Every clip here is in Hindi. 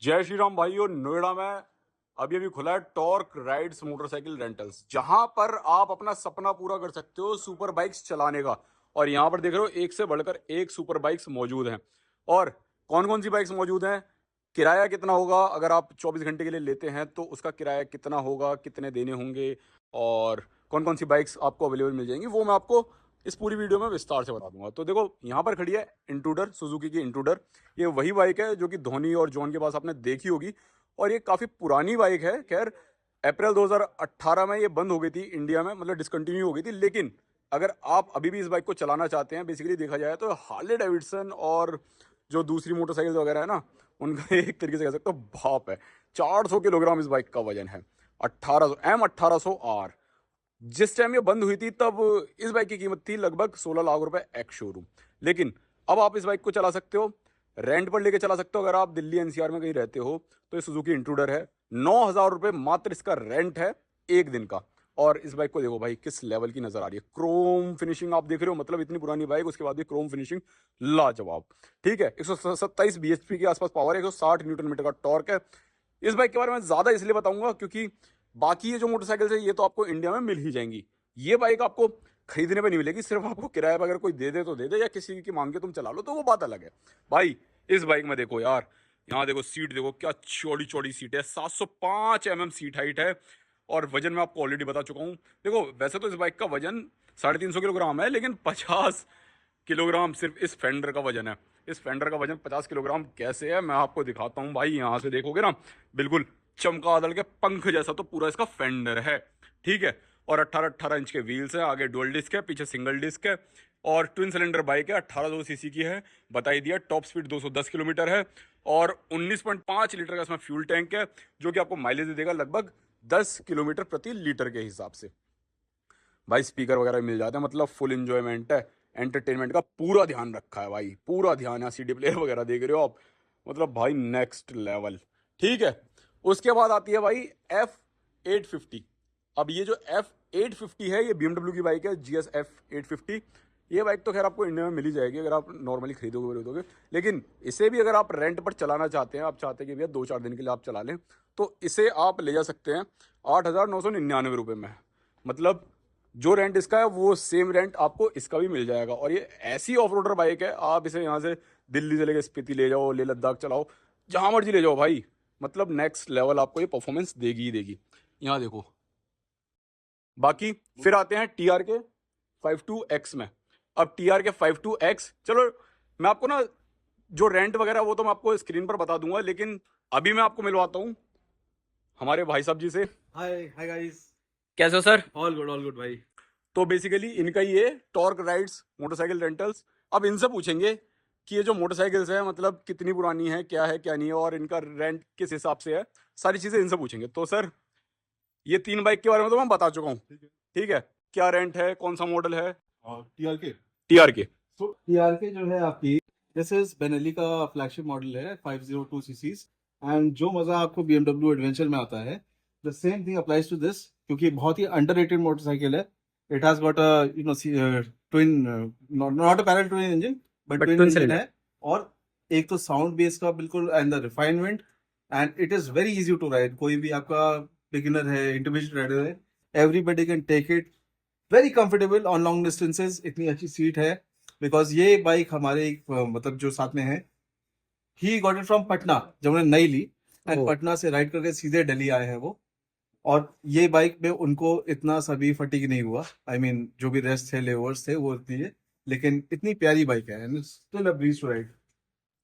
जय श्री राम भाइयों। नोएडा में अभी अभी खुला है टॉर्क राइड्स मोटरसाइकिल रेंटल्स, जहां पर आप अपना सपना पूरा कर सकते हो सुपर बाइक्स चलाने का। और यहाँ पर देख रहे हो एक से बढ़कर एक सुपर बाइक्स मौजूद हैं। और कौन कौन सी बाइक्स मौजूद हैं, किराया कितना होगा, अगर आप 24 घंटे के लिए लेते हैं तो उसका किराया कितना होगा, कितने देने होंगे, और कौन कौन सी बाइक्स आपको अवेलेबल मिल जाएंगी, वो मैं आपको इस पूरी वीडियो में विस्तार से बता दूंगा। तो देखो यहाँ पर खड़ी है इंट्रूडर, सुजुकी की इंट्रूडर। ये वही बाइक है जो कि धोनी और जॉन के पास आपने देखी होगी, और ये काफ़ी पुरानी बाइक है। खैर, अप्रैल 2018 में ये बंद हो गई थी इंडिया में, मतलब डिसकंटिन्यू हो गई थी। लेकिन अगर आप अभी भी इस बाइक को चलाना चाहते हैं, बेसिकली देखा जाए तो हार्ले डेविडसन और जो दूसरी मोटरसाइकिल वगैरह है ना, उनका एक तरीके से कह सकते हो बाप है। 400 किलोग्राम इस बाइक का वजन है। 1800 जिस टाइम ये बंद हुई थी तब इस बाइक की कीमत थी लगभग 16 लाख रुपए एक्स शोरूम। लेकिन अब आप इस बाइक को चला सकते हो, रेंट पर लेके चला सकते हो। अगर आप दिल्ली एनसीआर में कहीं रहते हो तो ये सुजुकी इंट्रूडर है। 9,000 रुपये मात्र इसका रेंट है एक दिन का। और इस बाइक को देखो भाई किस लेवल की नजर आ रही है, क्रोम फिनिशिंग आप देख रहे हो। मतलब इतनी पुरानी बाइक, उसके बाद भी क्रोम फिनिशिंग लाजवाब। ठीक है, 127 bhp के आसपास पावर है, 160 न्यूटन मीटर का टॉर्क है। इस बाइक के बारे में ज्यादा इसलिए बताऊंगा क्योंकि बाकी ये जो मोटरसाइकिल है ये तो आपको इंडिया में मिल ही जाएंगी। ये बाइक आपको खरीदने पे नहीं मिलेगी, सिर्फ आपको किराए पर अगर कोई दे दे तो दे दे, या किसी की मांग के तुम चला लो तो वो बात अलग है। भाई इस बाइक में देखो यार, यहाँ देखो सीट देखो, क्या चौड़ी चौड़ी सीट है। 705 सीट हाइट है। और वजन मैं आपको ऑलरेडी बता चुका हूँ। देखो वैसे तो इस बाइक का वजन 350 किलोग्राम है, लेकिन 50 किलोग्राम सिर्फ इस फेंडर का वजन है। इस फेंडर का वजन 50 किलोग्राम कैसे है मैं आपको दिखाता हूँ। भाई यहाँ से देखोगे ना, बिल्कुल चमगादड़ के पंख जैसा तो पूरा इसका फेंडर है। ठीक है, और 18-18 इंच के व्हील्स हैं, आगे डुअल डिस्क है, पीछे सिंगल डिस्क है। और ट्विन सिलेंडर बाइक है, 1800 सीसी की है, बता ही दिया। टॉप स्पीड 210 किलोमीटर है, और 19.5 लीटर का इसमें फ्यूल टैंक है, जो कि आपको माइलेज देगा लगभग 10 किलोमीटर प्रति लीटर के हिसाब से। भाई स्पीकर वगैरह मिल जाते हैं, मतलब फुल इंजॉयमेंट है। एंटरटेनमेंट का पूरा ध्यान रखा है भाई, पूरा ध्यान है। सीडी प्लेयर वगैरह देख रहे हो आप, मतलब भाई नेक्स्ट लेवल। ठीक है, उसके बाद आती है भाई F850। अब ये जो F850 है, ये BMW की बाइक है, GS F850। ये बाइक तो खैर आपको इंडिया में मिल ही जाएगी अगर आप नॉर्मली खरीदोगे। लेकिन इसे भी अगर आप रेंट पर चलाना चाहते हैं, आप चाहते हैं कि भैया 2-4 दिन के लिए आप चला लें, तो इसे आप ले जा सकते हैं 8,999 रुपये में। मतलब जो रेंट इसका है वो सेम रेंट आपको इसका भी मिल जाएगा। और ये ऐसी ऑफ रोडर बाइक है, आप इसे यहाँ से दिल्ली से लेकर स्पीति ले जाओ, लेह लद्दाख चलाओ, जहाँ मर्जी ले जाओ भाई, मतलब नेक्स्ट लेवल आपको ये परफॉर्मेंस देगी ही देगी। यहाँ देखो। बाकी फिर आते हैं TRK 52X में। अब TRK 52X, चलो मैं आपको ना जो रेंट वगैरह वो तो मैं आपको स्क्रीन पर बता दूंगा, लेकिन अभी मैं आपको मिलवाता हूँ हमारे भाई साहब जी से। हाय हाय गाइस। कैसे हो सर? ऑल गुड भाई। तो बेसिकली इनका ये टॉर्क राइड्स मोटरसाइकिल रेंटल्स। अब इनसे पूछेंगे कि ये जो मोटरसाइकिल्स है मतलब कितनी पुरानी है क्या नहीं है, और इनका रेंट किस हिसाब से है, सारी चीज़ें इनसे पूछेंगे। तो सर, ये 3 बाइक के बारे में तो मैं बता चुका हूँ। ठीक है। ठीक है, क्या रेंट है, कौन सा मॉडल है? और टीआरके TRK। सो टीआरके जो है आपकी, दिस इज बेनेली का फ्लैगशिप मॉडल है 502 सीसीज। एंड जो मजा आपको BMW एडवेंचर में आता है, the same thing applies to this, क्योंकि बहुत ही अंडररेटेड मोटरसाइकिल है। It has got a twin, not a parallel twin engine, but but twin twin engine cylinder. है। और एक तो साउंड बेस का बिल्कुल, and the refinement, and it is very easy to ride. कोई भी आपका बिगिनर है, इंटरमीडिएट राइडर है, everybody can take it very comfortable on long distances. इतनी अच्छी सीट है, बिकॉज ये बाइक हमारे मतलब जो साथ में है, he got it from Patna जब उन्होंने नई ली। एंड पटना से राइड करके सीधे दिल्ली आए हैं वो। और ये बाइक में उनको इतना सभी फटीग नहीं हुआ। आई मीन जो भी रेस्ट थे, लेवर्स थे, वो इतनी है। लेकिन इतनी प्यारी बाइक है, and still a breeze to ride.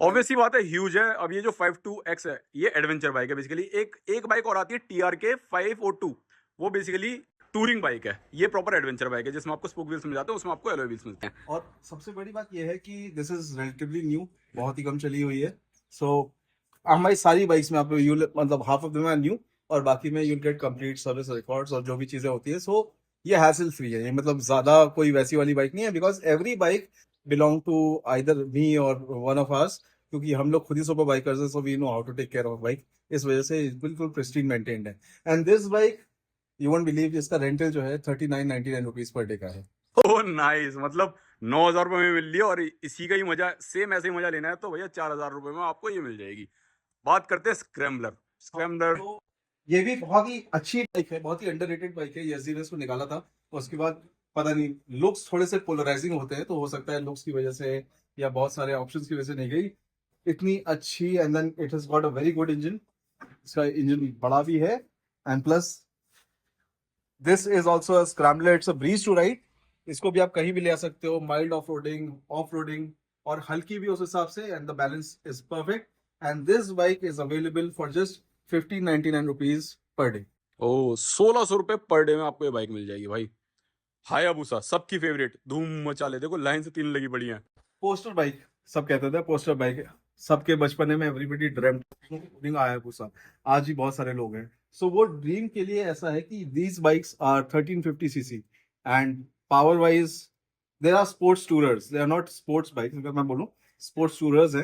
Obviously बात है, ह्यूज है। अब ये जो 52X है, ये एडवेंचर बाइक है बेसिकली। एक एक बाइक और आती है TRK 502, वो बेसिकली टूरिंग बाइक है। ये प्रॉपर एडवेंचर बाइक है जिसमें आपको स्पोक व्हील्स मिल जाते हैं, उसमें आपको एलॉय व्हील्स मिलते हैं। और सबसे बड़ी बात यह है कि दिस इज रिलेटिवली न्यू, बहुत ही कम चली हुई है। सो हमारी सारी बाइक्स में आपको यू मतलब half of them are new, और बाकी में you'll get complete service records और जो भी चीजें होती है। सो ये हैसल फ्री है, ये मतलब ज्यादा कोई वैसी वाली बाइक नहीं है, because every bike belong to either me और वन ऑफ आवर्स, क्योंकि हम लोग खुद ही सुपर बाइकर्स हैं, so we know how to take care of bike. इस वजह से बिल्कुल प्रिस्टीन मेंटेन्ड है। And this bike, you won't believe, इसका रेंटल जो है 3999 रुपीज पर डे का है। ओह नाइस, मतलब 9,000 रुपये में मिल लिया। और इसी का ही मजा, सेम ऐसे ही मजा लेना है तो भैया 4,000 रुपये में आपको ये मिल जाएगी। बात करते हैं स्क्रैम्बलर। स्क्रैम्बलर तो ये भी बहुत ही अच्छी बाइक है, बहुत ही अंडररेटेड बाइक है। यस ने इसको निकाला था, उसके बाद पता नहीं, लुक्स थोड़े से पोलराइजिंग होते हैं, तो हो सकता है लुक्स की वजह से या बहुत सारे ऑप्शंस की वजह से नहीं गई इतनी अच्छी। And then it has got a very good engine, इसका इंजन बड़ा भी है। And plus this is also a scrambler, it's a breeze to ride. इसको भी आप कहीं भी ले आ सकते हो, माइल्ड ऑफ रोडिंग और हल्की भी उस हिसाब से। And the balance is perfect. And this bike is available for just 1599 rupees per day. Or 1600 रुपये पर डे में आपको ये बाइक मिल जाएगी भाई। हायाबुसा सबकी फेवरेट, धूम मचा ले, देखो लाइन से 3 लगी पड़ी हैं। पोस्टर बाइक सब कहते थे, पोस्टर बाइक सबके बचपन में एवरीबडी ड्रीम हायाबुसा। आज भी बहुत सारे लोग हैं। सो वो ड्रीम के लिए ऐसा है कि these bikes are 1350 CC and power wise they're are sports tourers, they are not sports bike. अगर मैं बोलूँ स्पोर्ट्स टूरर्स है,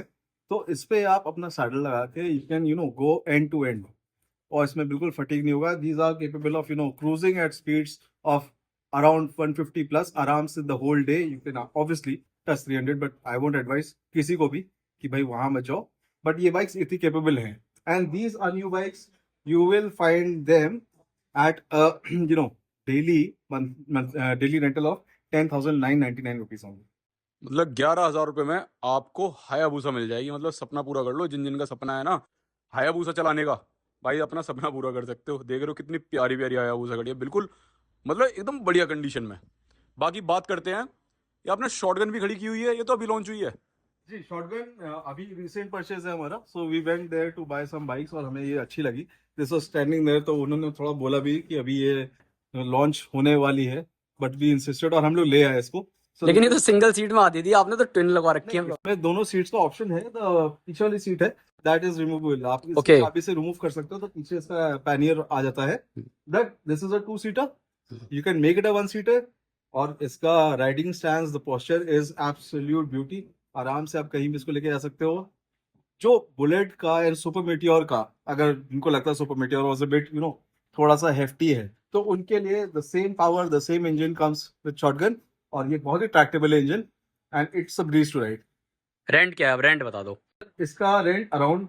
तो इस पे आप अपना सैडल लगा के you can go end to end, और इसमें बिल्कुल फटीग नहीं होगा। These are capable of cruising at speeds of around 150 plus आराम से the whole day. You can obviously touch 300, but I won't advise किसी को भी कि भाई वहां मत जाओ। बट ये बाइक्स इतनी केपेबल हैं, and these are new bikes, you will find them at daily daily rental of 10,999 rupees only. मतलब 11,000 रुपये में आपको हायाबुसा मिल जाएगी। मतलब सपना पूरा कर लो, जिन जिन का सपना है ना हायाबुसा चलाने का, भाई अपना सपना पूरा कर सकते हो। देख रहे हो कितनी प्यारी प्यारी हायाबुसा खड़ी है, बिल्कुल मतलब एकदम बढ़िया कंडीशन में। बाकी बात करते हैं, ये आपने शॉटगन भी खड़ी की हुई है, ये तो अभी लॉन्च हुई है। जी, शॉटगन अभी रिसेंट परचेज है हमारा। So we went there to buy some bikes और हमें ये अच्छी लगी। दिस वाज स्टैंडिंग देयर, तो उन्होंने थोड़ा बोला भी कि अभी ये लॉन्च होने वाली है, बट वी इंसिस्टेड और हम लोग ले आए इसको। So लेकिन ये तो सिंगल सीट में आती थी, आपने तो ट्विन लगवा रखी है। इसमें दोनों सीट्स का ऑप्शन है। पीछे वाली सीट है दैट इज रिमूवेबल, आप इसकी Okay. चाबी से रिमूव कर सकते हो, तो पीछे इसका पैनियर आ जाता है। But this is a 2 seater, you can make it a 1 seater. और इसका riding stand, the posture is absolute beauty. आराम से आप कहीं भी इसको लेके जा सकते हो। जो बुलेट का एंड सुपर मेटियोर का, अगर उनको लगता है super Meteor was a bit थोड़ा सा हेफ्टी है, तो उनके लिए the same power, the same engine comes with Shotgun. और ये बहुत ही tractable engine and it's a breeze to ride. Rent क्या है, रेंट बता दो। इसका rent around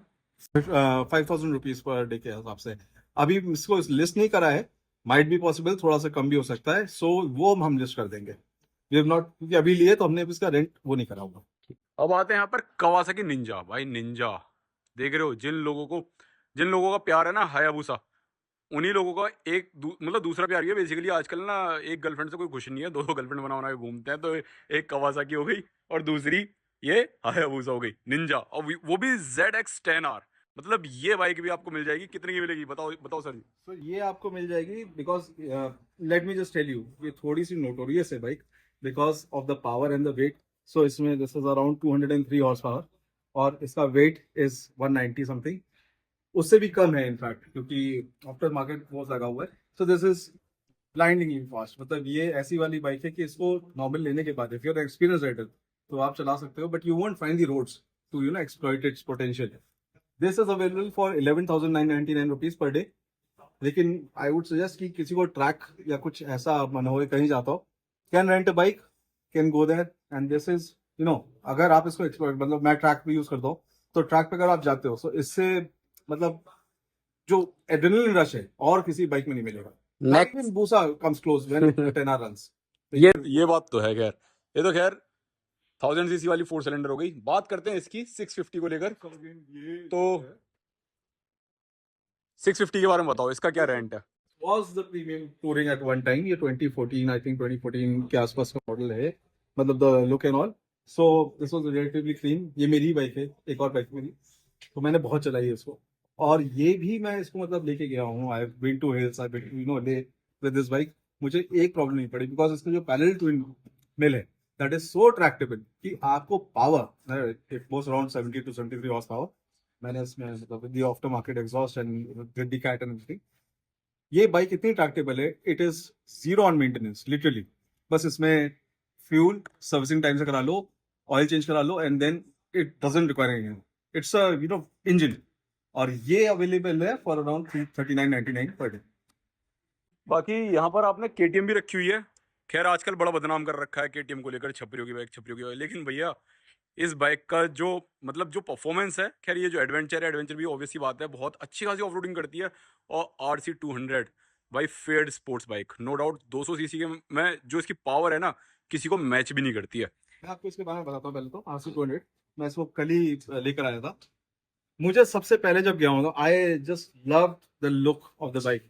5,000 rupees per day के हिसाब से। अभी इसको लिस्ट नहीं करा है, माइट बी पॉसिबल थोड़ा सा कम भी हो सकता है। सो वो हम लिस्ट कर देंगे। वी हैव नॉट, क्योंकि अभी लिए तो हमने इसका रेंट वो नहीं करा होगा। अब आते हैं यहाँ पर कवासाकी निंजा। भाई निंजा देख रहे हो, जिन लोगों का प्यार है ना हायाबुसा, उन्हीं लोगों का मतलब दूसरा प्यार ये बेसिकली। आजकल ना एक गर्लफ्रेंड से कोई खुश नहीं है, 2 गर्लफ्रेंड बना के घूमते हैं। तो एक कवासाकी हो गई और दूसरी ये हायाबुसा हो गई निंजा, और वो भी ZX10R। मतलब ये बाइक भी आपको मिल जाएगी, कितने की मिलेगी बताओ बताओ सर जी। तो ये आपको मिल जाएगी because let me just tell you, ये थोड़ी सी नोटोरियस है bike because of the power and the weight. So इसमें this is around 203 horse power और इसका वेट इज 190 समथिंग, उससे भी कम है इनफैक्ट, क्योंकि आफ्टर मार्केट फोर्स लगा हुआ है। So this is blindingly fast. मतलब ये ऐसी वाली बाइक है कि इसको नॉर्मल लेने के बाद if you are experience rider तो आप चला सकते हो, but you won't find the roads to exploit its potential. This is available for 11,999 rupees per day. लेकिन आई वुड सजेस्ट कि किसी को ट्रैक या कुछ ऐसा मन हो, कहीं जाता हो, can rent a bike, can go there. And this is अगर आप इसको एक्सप्लोर, मतलब मैं ट्रैक भी यूज करता हूँ, तो ट्रैक पे अगर आप जाते हो तो इससे मतलब जो एड्रेनलिन रश है और किसी बाइक में नहीं मिलेगा। नेक्स्ट बूसा कम्स क्लोज व्हेन 10 रन्स। ये बात तो है खैर। ये तो खैर 1000 सीसी वाली 4 सिलेंडर हो गई। बात करते हैं इसकी 650 को लेकर। तो 650 के बारे में बताओ, इसका क्या रेंट है? was the premium touring at one time, ये 2014 I think 2014 के आसपास का मॉडल है, मतलब the look and all. So this was relatively clean। ये मेरी बाइक है, एक और बाइक मेरी, तो मैंने बहुत चलाई है इसको। और ये भी मैं इसको मतलब लेके गया हूँ, I have been to hills, I been Leh with this bike. मुझे एक प्रॉब्लम नहीं पड़ी बिकॉज इसका जो पैरेलल ट्विन मिल है दैट इज सो ट्रैक्टेबल कि आपको power it goes around 70 to 73 horse power. मैंने इसमें मतलब with the after market exhaust and with the cat and everything, ये बाइक इतनी ट्रैक्टेबल है, it is zero on maintenance literally. बस इसमें फ्यूल सर्विसिंग टाइम से करा लो, ऑयल चेंज करा लो, and then it doesn't require anything. It's a engine. और ये अवेलेबल है फॉर अराउंड 3999 पर डे। बाकी यहाँ पर आपने KTM भी रखी हुई है। खैर आजकल बड़ा बदनाम कर रखा है KTM को लेकर, छपरियों की बाइक, छपरियों की बाइक। लेकिन भैया इस बाइक का जो मतलब जो परफॉर्मेंस है, खैर ये जो एडवेंचर भी ऑब्वियस सी बात है, बहुत अच्छी खासी ऑफ रोडिंग करती है। और RC 200 भाई faired sports bike, no doubt 200 CC के में जो इसकी पावर है ना, किसी को मैच भी नहीं करती है। मैं आपको इसके बारे में बताता हूँ। पहले तो RC 200 मैं इसको कल ही लेकर आया था। मुझे सबसे पहले जब गया हूँ I just love the look of the bike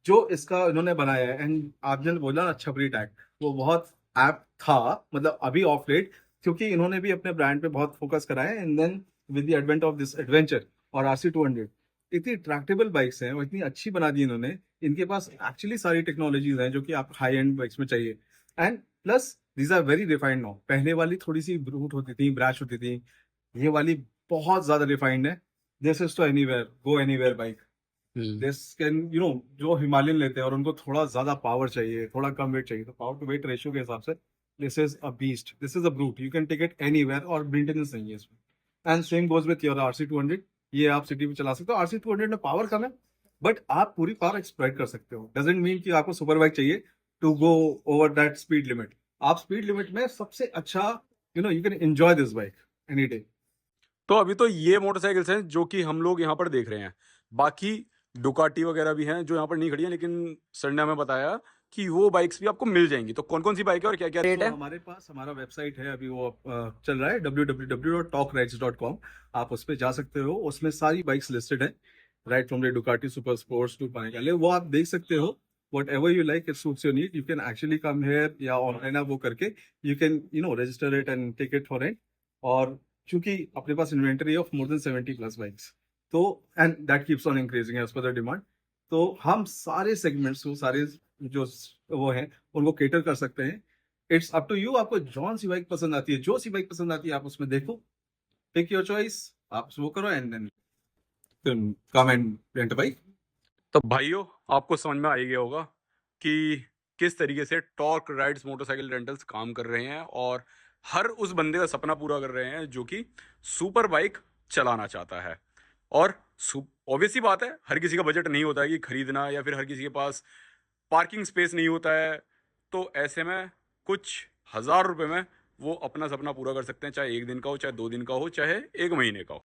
जो इसका इन्होंने बनाया है। एंड आपने बोला ना छपरी टैग, वो बहुत ऐप था, मतलब अभी ऑफ लेट, क्योंकि इन्होंने भी अपने ब्रांड पे बहुत फोकस करा है। And then with the advent of this adventure और RC 200 इतनी ट्रैक्टेबल बाइक्स हैं और इतनी अच्छी बना दी इन्होंने। इनके पास एक्चुअली सारी टेक्नोलॉजीज हैं जो कि आप हाई एंड बाइक्स में चाहिए। And plus these are very refined now. पहले वाली थोड़ी सी ब्रूट होती थी, ब्रैश होती थी, ये वाली बहुत ज्यादा रिफाइंड है। This is to anywhere, go anywhere bike. This can जो हिमालयन लेते हैं और उनको थोड़ा ज्यादा पावर चाहिए, थोड़ा कम वेट चाहिए, तो पावर टू वेट रेशियो के हिसाब से this is a beast, this is a brute, you can take it anywhere और मेंटेनेंस नहीं है इसमें। And same goes with your RC 200, ये आप सिटी में चला सकते हो। RC 200 में पावर कम है बट आप पूरी पावर एक्सप्लॉइट कर सकते हो। डजेंट मीन कि आपको सुपर बाइक चाहिए to go over that speed limit. आप स्पीड लिमिट में सबसे अच्छा you can enjoy this bike any day. तो अभी तो ये मोटरसाइकिल्स हैं जो कि हम लोग यहाँ पर देख रहे हैं, बाकी डुकाटी वगैरह भी हैं जो यहाँ पर नहीं खड़ी हैं, लेकिन सर ने हमें बताया कि वो बाइक्स भी आपको मिल जाएंगी। तो कौन कौन सी बाइक है और क्या क्या रेट तो है? हमारे पास हमारा वेबसाइट है अभी, वो चल रहा है www.talkrides.com। आप उस पर जा सकते हो, उसमें सारी बाइक्स लिस्टेड है, right from the Ducati super sports to पाने वो आप देख सकते हो। Whatever you like, it suits your need, you can actually come here या ऑनलाइन आप वो करके you can register it and take it for rent. और चूंकि अपने पास inventory of more than 70+ bikes, तो and that keeps on increasing as per the demand. तो हम सारे सेगमेंट्स को, सारे जो वो है उनको केटर कर सकते हैं। इट्स अप टू यू, आपको जौन सी बाइक पसंद आती है, जो सी बाइक पसंद आती है आप उसमें देखो, पिक योर चॉइस, आप वो करो and then come and rent bike. तो भाइयों आपको समझ में आ ही गया होगा कि किस तरीके से टॉर्क राइड्स मोटरसाइकिल रेंटल्स काम कर रहे हैं और हर उस बंदे का सपना पूरा कर रहे हैं जो कि सुपर बाइक चलाना चाहता है। और ऑब्वियस सी बात है, हर किसी का बजट नहीं होता है कि खरीदना, या फिर हर किसी के पास पार्किंग स्पेस नहीं होता है। तो ऐसे में कुछ हजार रुपए में वो अपना सपना पूरा कर सकते हैं, चाहे एक दिन का हो, चाहे 2 दिन का हो, चाहे 1 महीने का हो।